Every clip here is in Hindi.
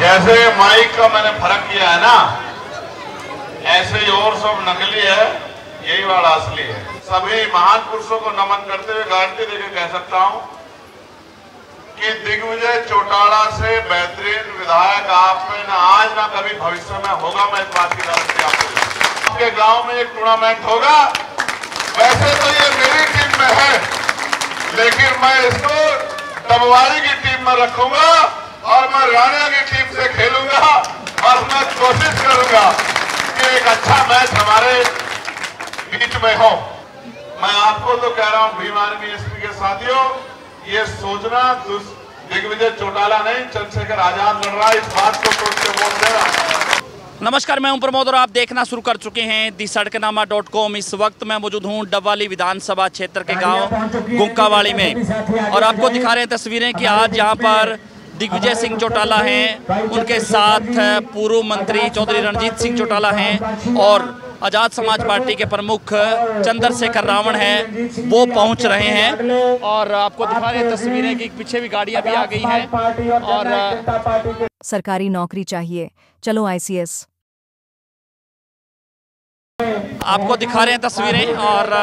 जैसे माइक का मैंने फर्क किया है ना, ऐसे ही और सब नकली है, यही वाला असली है। सभी महान पुरुषों को नमन करते हुए गारंटी देकर कह सकता हूं कि दिग्विजय चौटाला से बेहतरीन विधायक आप में न आज ना कभी भविष्य में होगा। मैं इस बात की गारंटी आपके गांव में एक टूर्नामेंट होगा। वैसे तो ये मेरी टीम में है, लेकिन मैं इसको डबवाली की टीम में रखूंगा और मैं राणा की टीम से खेलूंगा और मैं कोशिश करूंगा कि एक अच्छा मैच हमारे बीच में हो। मैं आपको तो कह रहा हूं, भीम आर्मी एसपी के साथियों, ये सोचना दिग्विजय चौटाला नहीं, चंद्रशेखर आजाद लड़ रहा है, इस बात को सोच के वोट देना। नमस्कार, मैं हूं प्रमोद और आप देखना शुरू कर चुके हैं दी-सड़कनामा.com। इस वक्त मैं मौजूद हूं डबवाली विधानसभा क्षेत्र के गांव गुंकावाली में और आपको दिखा रहे हैं तस्वीरें कि आज यहां पर दिग्विजय सिंह चौटाला हैं, उनके साथ पूर्व मंत्री चौधरी रणजीत सिंह चौटाला हैं और आज़ाद समाज पार्टी के प्रमुख चंद्रशेखर रावण हैं, वो पहुंच रहे हैं। और आपको दिखा रहे हैं तस्वीरें कि पीछे भी गाड़ियां भी आ गई हैं और सरकारी नौकरी चाहिए, चलो ICS। आपको दिखा रहे हैं तस्वीरें और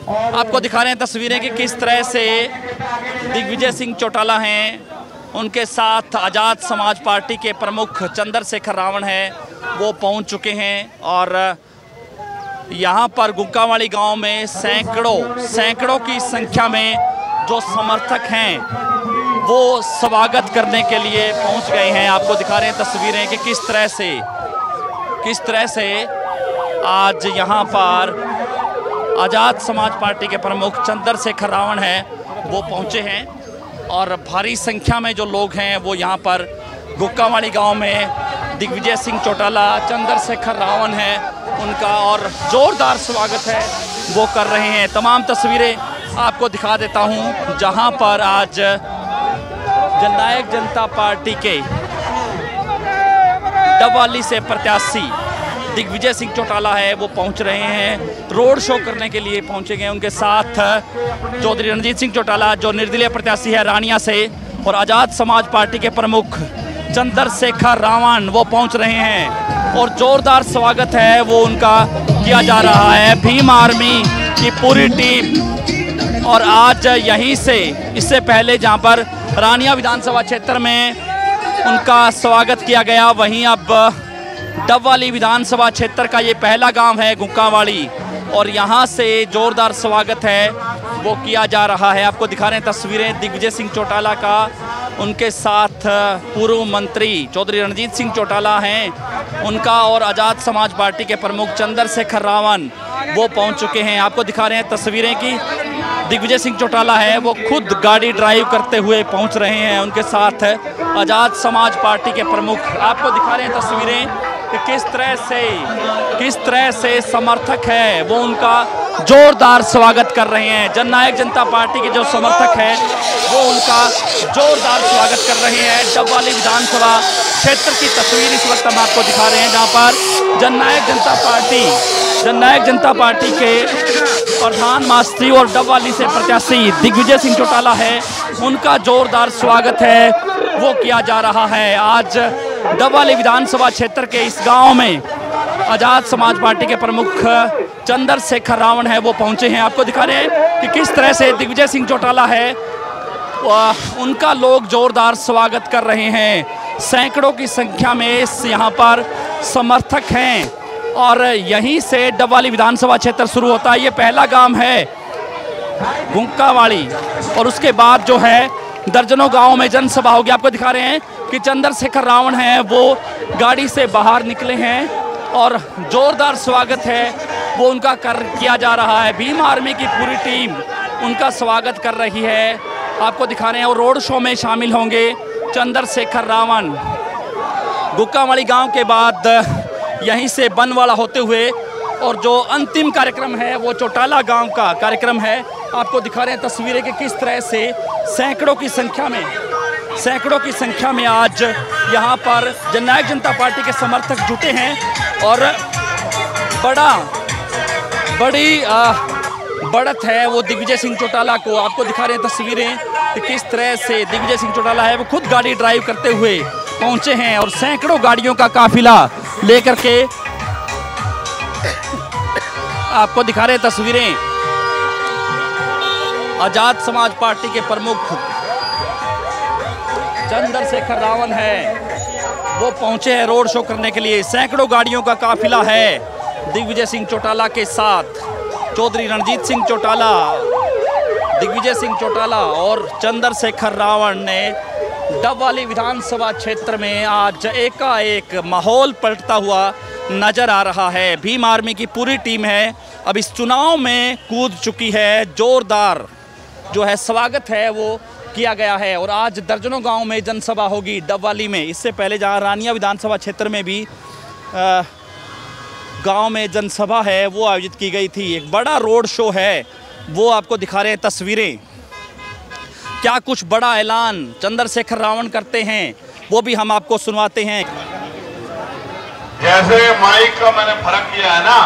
आपको दिखा रहे हैं तस्वीरें कि किस तरह से दिग्विजय सिंह चौटाला हैं, उनके साथ आज़ाद समाज पार्टी के प्रमुख चंद्रशेखर रावण हैं, वो पहुंच चुके हैं। और यहाँ पर गुंकावाली गांव में सैकड़ों की संख्या में जो समर्थक हैं वो स्वागत करने के लिए पहुंच गए हैं। आपको दिखा रहे हैं तस्वीरें कि किस तरह से आज यहाँ पर आज़ाद समाज पार्टी के प्रमुख चंद्रशेखर रावण हैं, वो पहुँचे हैं और भारी संख्या में जो लोग हैं वो यहाँ पर गुंकावाली गांव में दिग्विजय सिंह चौटाला, चंद्रशेखर रावण हैं, उनका और ज़ोरदार स्वागत है वो कर रहे हैं। तमाम तस्वीरें आपको दिखा देता हूँ जहाँ पर आज जननायक जनता पार्टी के डबवाली से प्रत्याशी दिग्विजय सिंह चौटाला है, वो पहुंच रहे हैं, रोड शो करने के लिए पहुंचे गए। उनके साथ चौधरी रणजीत सिंह चौटाला जो निर्दलीय प्रत्याशी है रानिया से और आज़ाद समाज पार्टी के प्रमुख चंद्रशेखर रावण वो पहुंच रहे हैं और ज़ोरदार स्वागत है वो उनका किया जा रहा है। भीम आर्मी की पूरी टीम और आज यहीं से इससे पहले जहां पर रानिया विधानसभा क्षेत्र में उनका स्वागत किया गया, वहीं अब डबवाली विधानसभा क्षेत्र का ये पहला गांव है गुंकावाली और यहाँ से ज़ोरदार स्वागत है वो किया जा रहा है। आपको दिखा रहे हैं तस्वीरें दिग्विजय सिंह चौटाला का, उनके साथ पूर्व मंत्री चौधरी रणजीत सिंह चौटाला हैं, उनका और आज़ाद समाज पार्टी के प्रमुख चंद्रशेखर रावण वो पहुंच चुके हैं। आपको दिखा रहे हैं तस्वीरें कि दिग्विजय सिंह चौटाला है वो खुद गाड़ी ड्राइव करते हुए पहुंच रहे हैं, उनके साथ आज़ाद समाज पार्टी के प्रमुख। आपको दिखा रहे हैं तस्वीरें कि किस तरह से समर्थक है वो उनका जोरदार स्वागत कर रहे हैं। जननायक जनता पार्टी के जो समर्थक हैं वो उनका जोरदार स्वागत कर रहे हैं। डबवाली विधानसभा क्षेत्र की तस्वीर इस वक्त हम आपको दिखा रहे हैं जहां पर जननायक जनता पार्टी के प्रधान महासचिव और डबवाली से प्रत्याशी दिग्विजय सिंह चौटाला है, उनका जोरदार स्वागत है वो किया जा रहा है। आज डबवाली विधानसभा क्षेत्र के इस गांव में आज़ाद समाज पार्टी के प्रमुख चंद्रशेखर रावण है वो पहुंचे हैं। आपको दिखा रहे हैं कि किस तरह से दिग्विजय सिंह चौटाला है उनका लोग जोरदार स्वागत कर रहे हैं। सैकड़ों की संख्या में यहाँ पर समर्थक हैं और यहीं से डबवाली विधानसभा क्षेत्र शुरू होता है। ये पहला गांव है गुंकावाली और उसके बाद जो है दर्जनों गांवों में जनसभा होगी। आपको दिखा रहे हैं कि चंद्रशेखर रावण हैं वो गाड़ी से बाहर निकले हैं और जोरदार स्वागत है वो उनका किया जा रहा है। भीम आर्मी की पूरी टीम उनका स्वागत कर रही है। आपको दिखा रहे हैं और रोड शो में शामिल होंगे चंद्रशेखर रावण। गुंकावाली गांव के बाद यहीं से बनवाला होते हुए और जो अंतिम कार्यक्रम है वो चौटाला गांव का कार्यक्रम है। आपको दिखा रहे हैं तस्वीरें कि किस तरह से सैकड़ों की संख्या में आज यहाँ पर जननायक जनता पार्टी के समर्थक जुटे हैं और बड़ी बढ़त है वो दिग्विजय सिंह चौटाला को। आपको दिखा रहे हैं तस्वीरें किस तरह से दिग्विजय सिंह चौटाला है वो खुद गाड़ी ड्राइव करते हुए पहुंचे हैं और सैकड़ों गाड़ियों का काफिला लेकर के आपको दिखा रहे तस्वीरें। आजाद समाज पार्टी के प्रमुख चंद्रशेखर रावण है, वो पहुंचे हैं रोड शो करने के लिए। सैकड़ों गाड़ियों का काफिला है दिग्विजय सिंह चौटाला के साथ। चौधरी रणजीत सिंह चौटाला, दिग्विजय सिंह चौटाला और चंद्रशेखर रावण ने डबवाली विधानसभा क्षेत्र में आज एकाएक माहौल पलटता हुआ नजर आ रहा है। भीम आर्मी की पूरी टीम है, अब इस चुनाव में कूद चुकी है। जोरदार जो है स्वागत है वो किया गया है और आज दर्जनों गांव में जनसभा होगी डबवाली में। इससे पहले जहां रानिया विधानसभा क्षेत्र में भी गांव में जनसभा है वो आयोजित की गई थी। एक बड़ा रोड शो है, वो आपको दिखा रहे हैं तस्वीरें। क्या कुछ बड़ा ऐलान चंद्रशेखर रावण करते हैं वो भी हम आपको सुनवाते हैं। जैसे माइक का मैंने फर्क किया है ना,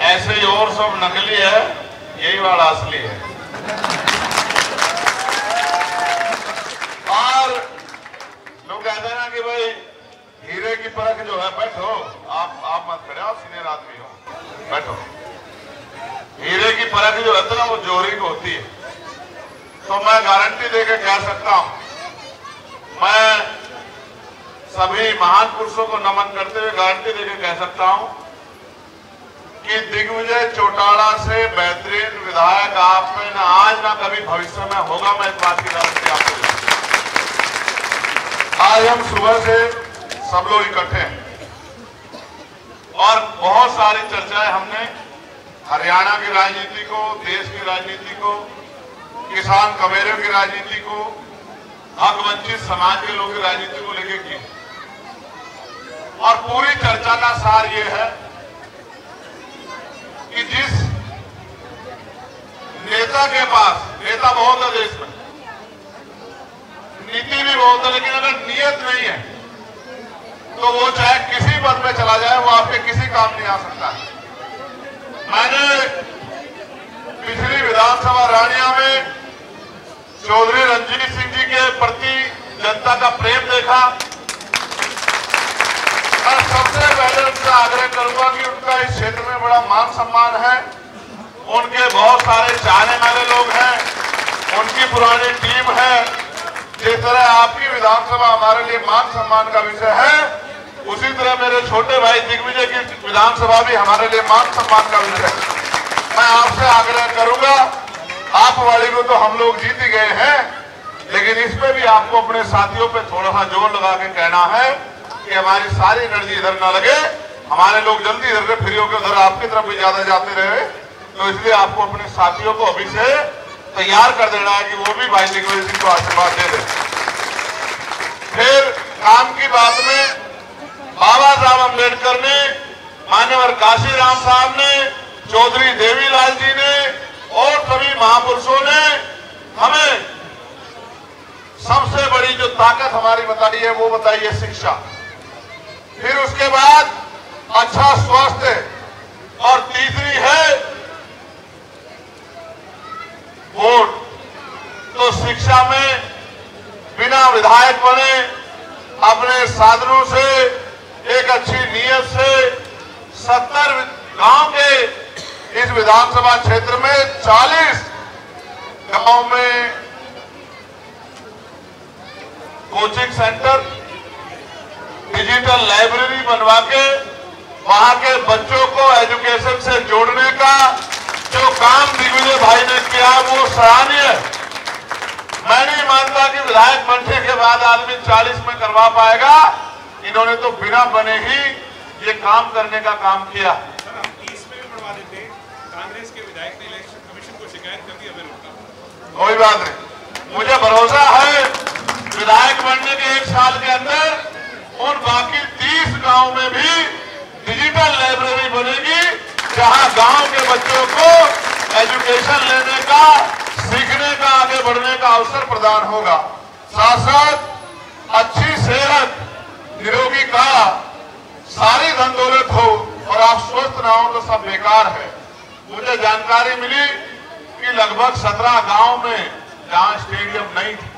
ऐसे ही और सब नकली है, यही वाला असली है। और लोग कहते हैं ना कि भाई हीरे की परख जो है, बैठो आप मत खड़े, आप सीनियर आदमी हो, बैठो। हीरे की परख जो है ना वो जोहरी को होती है। तो मैं गारंटी देके कह सकता हूं, मैं सभी महान पुरुषों को नमन करते हुए गारंटी देके कह सकता हूं कि दिग्विजय चौटाला से बेहतरीन विधायक आप में ना आज ना कभी भविष्य में होगा। मैं इस बात की गारंटी आपको देता हूं। आज हम सुबह से सब लोग इकट्ठे हैं और बहुत सारी चर्चाएं हमने हरियाणा की राजनीति को, देश की राजनीति को, किसान कमेरों की राजनीति को, हक वंचित समाज के लोगों की राजनीति को लेकर की। और पूरी चर्चा का सार ये है कि जिस नेता के पास, नेता बहुत है देश में, नीति भी बहुत है, लेकिन अगर नियत नहीं है तो वो चाहे किसी पद पे चला जाए, वो आपके किसी काम नहीं आ सकता है। मैंने पिछली विधानसभा रानिया में चौधरी रणजीत सिंह जी के प्रति जनता का प्रेम देखा। मैं सबसे पहले उनसे आग्रह करूंगा कि उनका इस क्षेत्र में बड़ा मान सम्मान है, उनके बहुत सारे चाहने वाले लोग हैं, उनकी पुरानी टीम है। जिस तरह आपकी विधानसभा हमारे लिए मान सम्मान का विषय है, उसी तरह मेरे छोटे भाई दिग्विजय की विधानसभा भी हमारे लिए मान सम्मान का विषय है। मैं आपसे आग्रह करूंगा, आप वाली को तो हम लोग जीत ही गए हैं, लेकिन इस पे भी आपको अपने साथियों पे थोड़ा सा जोर लगा के कहना है कि हमारी सारी एनर्जी इधर ना लगे, हमारे लोग जल्दी इधर से फ्री होकर उधर आपकी तरफ भी ज्यादा जाते रहे। तो इसलिए आपको अपने साथियों को अभी से तैयार कर देना है कि वो भी भाई दिग्विजय सिंह को आशीर्वाद दे दे। फिर काम की बात में बाबा साहब अम्बेडकर ने, मान्यवर काशीराम साहब ने, चौधरी देवीलाल जी ने और सभी महापुरुषों ने हमें सबसे बड़ी जो ताकत हमारी बताई है वो बताई है शिक्षा। फिर उसके बाद अच्छा स्वास्थ्य और तीसरी है वोट। तो शिक्षा में बिना विधायक बने अपने साधनों से, एक अच्छी नीयत से 70 गांव के इस विधानसभा क्षेत्र में 40 गांव में कोचिंग सेंटर, डिजिटल लाइब्रेरी बनवा के वहां के बच्चों को एजुकेशन से जोड़ने का जो काम दिग्विजय भाई ने किया वो सराहनीय है। मैं नहीं मानता कि विधायक बनने के बाद आदमी 40 में करवा पाएगा। इन्होंने तो बिना बने ही ये काम करने का काम किया। कांग्रेस के विधायक ने इलेक्शन कमीशन को शिकायत कर दी, अभी रुका। कोई बात नहीं, मुझे भरोसा है विधायक बनने के 1 साल के अंदर उन बाकी 30 गांव में भी डिजिटल लाइब्रेरी बनेगी, जहां गांव के बच्चों को एजुकेशन लेने का, सीखने का, आगे बढ़ने का अवसर प्रदान होगा। साथ साथ अच्छी सेहत, निरोगी का, सारी धन दौलत हो और आप स्वस्थ ना हो तो सब बेकार है। मुझे जानकारी मिली कि लगभग 17 गांव में जहां स्टेडियम नहीं थी।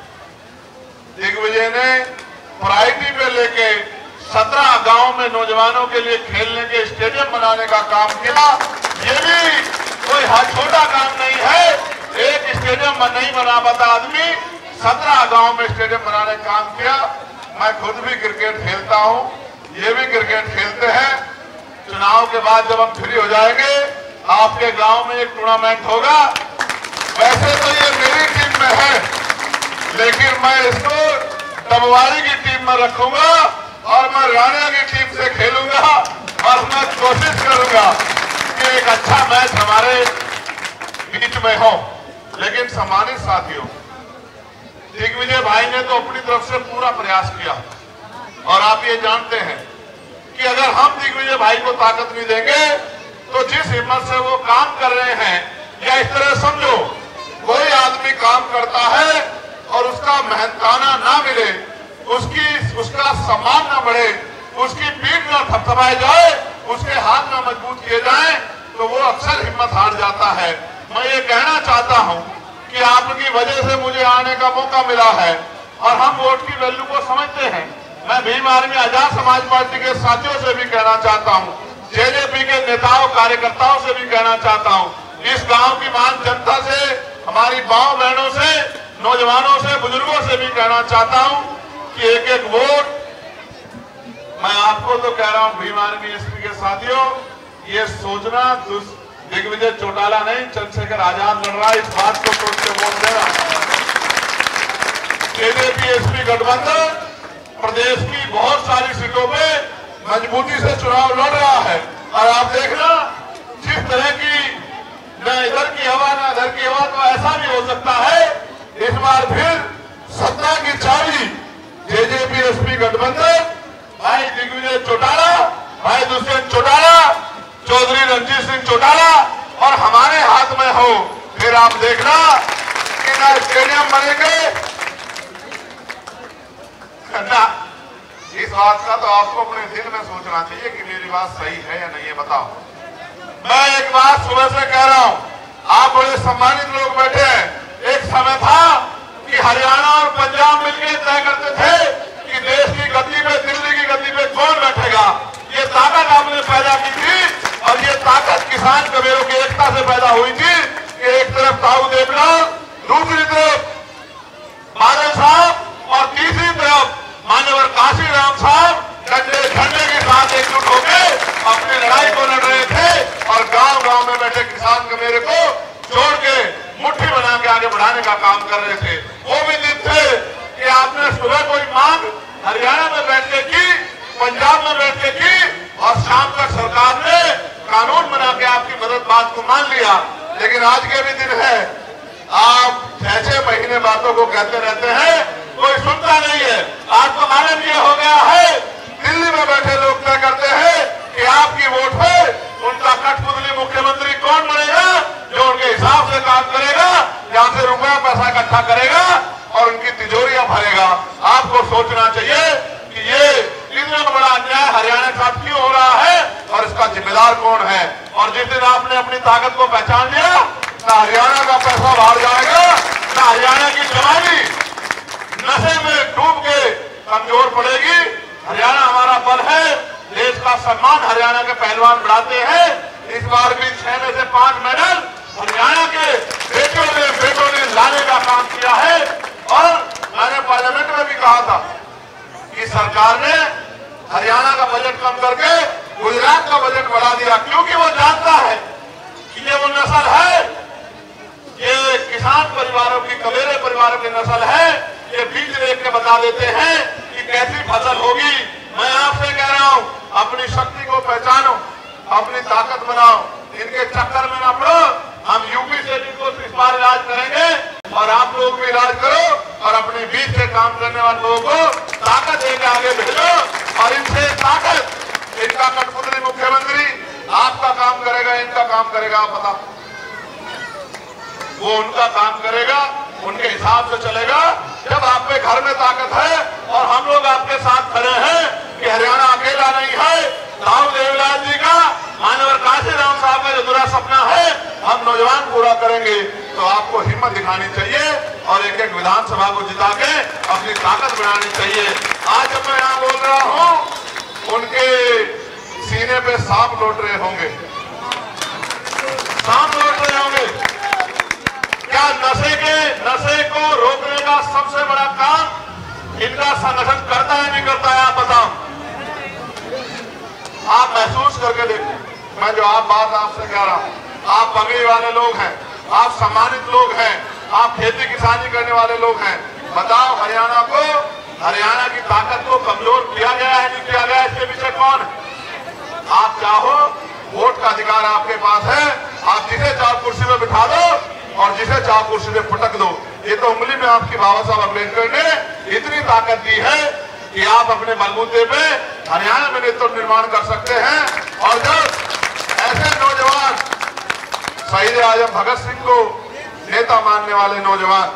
दिग्विजय ने प्रायोरिटी पे लेके 17 गांव में नौजवानों के लिए खेलने के स्टेडियम बनाने का काम किया। ये भी कोई छोटा काम नहीं है। एक स्टेडियम नहीं बना पाता आदमी, 17 गांव में स्टेडियम बनाने का काम किया। मैं खुद भी क्रिकेट खेलता हूं, ये भी क्रिकेट खेलते हैं। चुनाव के बाद जब हम फ्री हो जाएंगे, आपके गांव में एक टूर्नामेंट होगा। वैसे तो ये मेरी टीम में है, लेकिन मैं इसको डबवाली की टीम में रखूंगा और मैं राणा की टीम से खेलूंगा और मैं कोशिश करूंगा कि एक अच्छा मैच हमारे बीच में हो। लेकिन सम्मानित साथियों, दिग्विजय भाई ने तो अपनी तरफ से पूरा प्रयास किया और आप ये जानते हैं कि अगर हम दिग्विजय भाई को ताकत नहीं देंगे तो जिस हिम्मत से वो काम कर रहे हैं, या इस तरह समझो कोई आदमी काम करता है और उसका मेहनताना ना मिले, उसका सम्मान ना बढ़े, उसकी पीठ ना थपथपाई जाए, उसके हाथ ना मजबूत किए जाए, तो वो अक्सर हिम्मत हार जाता है। मैं ये कहना चाहता हूं कि आपकी वजह से मुझे आने का मौका मिला है और हम वोट की वैल्यू को समझते हैं। मैं भीम आर्मी आजाद समाज पार्टी के साथियों से भी कहना चाहता हूं, जेजेपी के नेताओं कार्यकर्ताओं से भी कहना चाहता हूं, इस गांव की मान जनता से, हमारी माओ बहनों से, नौजवानों से, बुजुर्गों से भी कहना चाहता हूं कि एक एक वोट, मैं आपको तो कह रहा हूं भीम आर्मी एसपी के साथियों, ये सोचना दिग्विजय चौटाला नहीं, चंद्रशेखर आजाद लड़ रहा है, इस बात को सोच के वोट देना। जेजेपी एसपी गठबंधन प्रदेश की बहुत सारी सीटों पे मजबूती से चुनाव लड़ रहा है और आप देखना जिस तरह की न इधर की हवा न इधर की हवा, तो ऐसा भी हो सकता है इस बार फिर सत्ता की चाबी जेजेपी एसपी गठबंधन, भाई दिग्विजय चौटाला, भाई दुष्यंत चौटाला, चौधरी रणजीत सिंह चौटाला और हमारे हाथ में हो। फिर आप देखना कि ना स्टेडियम बनेंगे ना। इस बात का तो आपको अपने दिल में सोचना चाहिए कि मेरी बात सही है या नहीं है, बताओ। मैं एक बात सुबह से कह रहा हूं, आप बड़े सम्मानित लोग बैठे हैं। एक समय था कि हरियाणा और पंजाब मिलकर तय करते थे कि देश की गद्दी पे, दिल्ली की गद्दी पे कौन बैठेगा। ये ताकत आपने पैदा की थी और ये ताकत किसान कबीरों की एकता से पैदा हुई थी कि एक तरफ ताऊ देवलाल, दूसरी तरफ बादल साहब और तीसरी तरफ मान्यवर काशीराम साहब डंडे झंडे के साथ एकजुट होकर अपनी लड़ाई को लड़ रहे थे और गांव-गांव में बैठे किसान कबीरे को जोड़ के मुट्ठी बना के आगे बढ़ाने का काम कर रहे थे। वो भी दिन थे कि आपने सुबह कोई मांग हरियाणा में बैठ के की, पंजाब में बैठ के की और शाम तक सरकार ने कानून बना के आपकी मदद बात को मान लिया। लेकिन आज के भी दिन है, आप 6-6 महीने बातों को कहते रहते हैं, कोई सुनता नहीं है। आज तो मालूम ये हो गया है, दिल्ली में बैठे लोग तय करते हैं कि आपकी वोट पे उनका कठपुतली मुख्यमंत्री कौन बनेगा, जो उनके हिसाब से काम करेगा, जहां से रुपया पैसा इकट्ठा करेगा और उनकी तिजोरियां भरेगा। आपको सोचना चाहिए कि ये इतना बड़ा अन्याय हरियाणा के साथ क्यों हो रहा है और इसका जिम्मेदार कौन है। और जिस दिन आपने अपनी ताकत को पहचान लिया, ना हरियाणा का पैसा बाहर जाएगा, ना हरियाणा की जवानी नशे में डूब के कमजोर पड़ेगी। हरियाणा हमारा बल है, देश का सम्मान हरियाणा के पहलवान बढ़ाते हैं। इस बार भी 6 में से 5 मेडल हरियाणा के बेटों ने लाने का काम किया है। और मैंने पार्लियामेंट में भी कहा था कि सरकार ने हरियाणा का बजट कम करके गुजरात का बजट बढ़ा दिया, क्योंकि वो जानता है कि ये वो नस्ल है, ये किसान परिवारों की, कबीले परिवारों की नस्ल है। ये बीज देख के बता देते हैं कि कैसी फसल होगी। मैं आपसे कह रहा हूं, अपनी शक्ति को पहचानो, अपनी ताकत बनाओ, इनके चक्कर में ना पड़ो। हम यूपी से भी को इस बार इलाज करेंगे और आप लोग भी इलाज करो और अपने बीच से काम करने वाले लोगों को ताकत देकर आगे भेजो। और इनसे ताकत, इनका कठपुतली मुख्यमंत्री आपका काम करेगा, इनका काम करेगा, आप बताओ। वो उनका काम करेगा, उनके हिसाब से चलेगा। जब आप पे घर में ताकत है और हम लोग आपके साथ खड़े हैं कि हरियाणा अकेला नहीं है, ताऊ देवलाल जी का, मान्यवर काशीराम साहब का जो बुरा सपना है हम नौजवान पूरा करेंगे, तो आपको हिम्मत दिखानी चाहिए और एक एक विधानसभा को जिता के अपनी ताकत बनानी चाहिए। आज जब मैं यहाँ बोल रहा हूँ उनके सीने पे सांप लौट रहे होंगे, सांप लौट रहे होंगे। क्या नशे को रोकने का सबसे बड़ा काम इनका संगठन करता है नहीं करता है? आप बताओ, आप महसूस करके देखो। मैं जो आप बात आपसे कह रहा हूं, आप पगड़ी वाले लोग हैं, आप सम्मानित लोग हैं, आप खेती किसानी करने वाले लोग हैं। बताओ हरियाणा की ताकत को कमजोर किया गया है नहीं किया गया? इसके पीछे कौन है? आप चाहो वोट का अधिकार आपके पास है, आप जिसे चाहो कुर्सी में बिठा दो और जिसे चाहो कुर्सी में पटक दो। ये तो उंगली में आपकी बाबा साहब अम्बेडकर ने इतनी ताकत दी है कि आप अपने बलबूते पे हरियाणा में नेतृत्व निर्माण कर सकते हैं। और जब ऐसे नौजवान शहीद आजम भगत सिंह को नेता मानने वाले नौजवान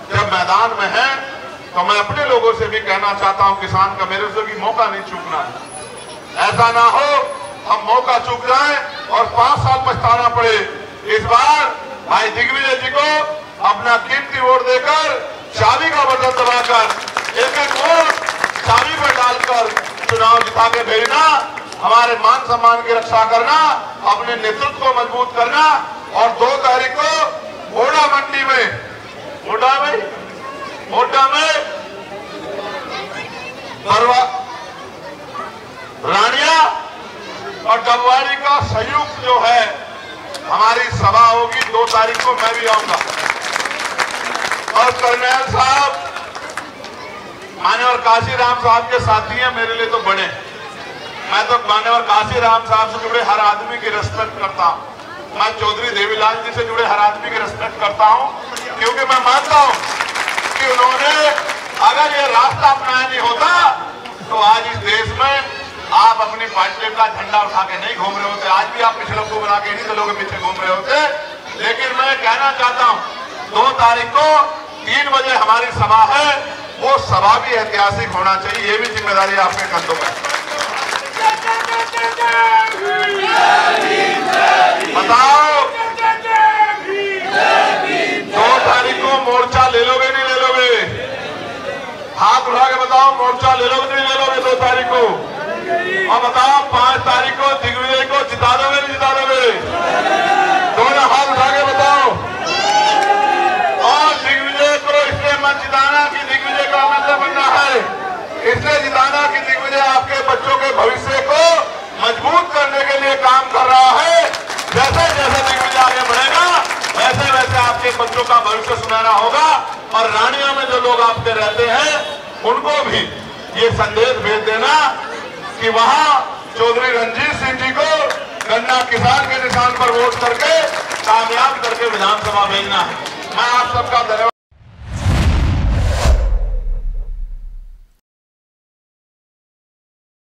जब मैदान में हैं, तो मैं अपने लोगों से भी कहना चाहता हूं, किसान का मेरे से भी मौका नहीं चूकना है। ऐसा ना हो हम मौका चूक जाएं और 5 साल पछताना पड़े। इस बार भाई दिग्विजय जी को अपना कीमती वोट देकर, चाबी का बटन दबाकर, एक वोट चाबी पर डालकर चुनाव जिता के भेजना, हमारे मान सम्मान की रक्षा करना, अपने नेतृत्व को मजबूत करना। और 2 तारीख को मोड़ा मंडी में रानिया और डबवाड़ी का संयुक्त जो है हमारी सभा होगी। 2 तारीख को मैं भी आऊंगा। और कर्नल साहब मान्यवर काशीराम साहब के साथी हैं, मेरे लिए तो बड़े। मैं तो मान्यवर काशीराम साहब से जुड़े हर आदमी की रिस्पेक्ट करता हूं। मैं चौधरी देवीलाल जी से जुड़े हर आदमी की रिस्पेक्ट करता हूं, क्योंकि मैं मानता हूं कि उन्होंने अगर ये रास्ता अपनाया नहीं होता तो आज इस देश में आप अपनी पार्टी का झंडा उठा के नहीं घूम रहे होते। आज भी आप पिछले को बना के इन्हीं दलों के पीछे घूम रहे होते। लेकिन मैं कहना चाहता हूं 2 तारीख को 3 बजे हमारी सभा है, वो सभा भी ऐतिहासिक होना चाहिए। ये भी जिम्मेदारी आपके कंधों पर। बताओ 2 तारीख को मोर्चा ले लोगे नहीं ले लोगे? हाथ उठा के बताओ, मोर्चा ले लोगे नहीं ले लोगे 2 तारीख को? और बताओ 5 तारीख को दिग्विजय को जिता दोगे नहीं जिता दोगे? दोनों हाथ उठा के बताओ। और दिग्विजय को इसलिए मत जिताना कि दिग्विजय का मतलब बनना है, इसलिए जिताना कि दिग्विजय आपके बच्चों के भविष्य को मजबूत करने के लिए काम कर रहा है। जैसे जैसे दिग्विजय आगे बढ़ेगा वैसे वैसे आपके बच्चों का भविष्य सुनहरा होगा। और रानिया में जो लोग आपके रहते हैं उनको भी ये संदेश भेज देना कि वहां चौधरी रणजीत सिंह जी को गन्ना किसान के निशान पर वोट करके कामयाब करके विधानसभा भेजना है। मैं आप सबका धन्यवाद।